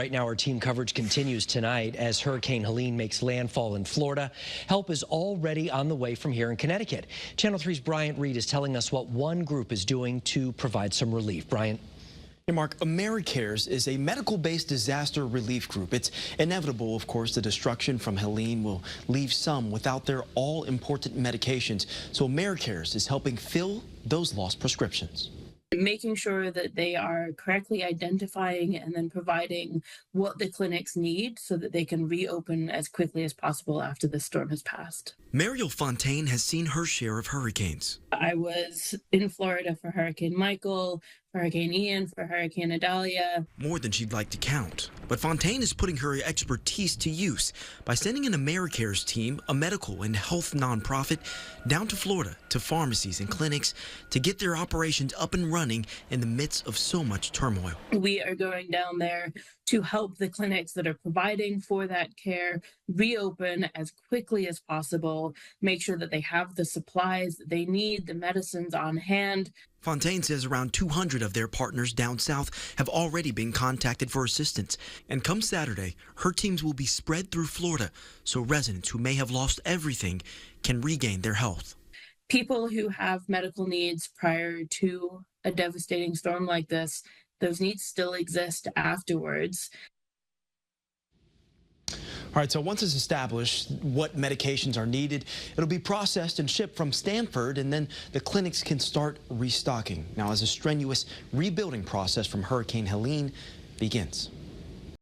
Right now, our team coverage continues tonight as Hurricane Helene makes landfall in Florida. Help is already on the way from here in Connecticut. Channel 3's Bryant Reed is telling us what one group is doing to provide some relief. Bryant. Hey Mark, AmeriCares is a medical-based disaster relief group. It's inevitable, of course, the destruction from Helene will leave some without their all-important medications. So AmeriCares is helping fill those lost prescriptions. Making sure that they are correctly identifying and then providing what the clinics need so that they can reopen as quickly as possible after the storm has passed. Mariel Fontaine has seen her share of hurricanes. I was in Florida for Hurricane Michael, for Hurricane Ian, for Hurricane Idalia. More than she'd like to count. But Fontaine is putting her expertise to use by sending an AmeriCares team, a medical and health nonprofit, down to Florida to pharmacies and clinics to get their operations up and running in the midst of so much turmoil. We are going down there to help the clinics that are providing for that care reopen as quickly as possible, make sure that they have the supplies that they need, the medicines on hand. Fontaine says around 200 of their partners down south have already been contacted for assistance. And come Saturday, her teams will be spread through Florida so residents who may have lost everything can regain their health. People who have medical needs prior to a devastating storm like this, those needs still exist afterwards. All right, so once it's established what medications are needed, it'll be processed and shipped from Stanford, and then the clinics can start restocking. Now, as a strenuous rebuilding process from Hurricane Helene begins.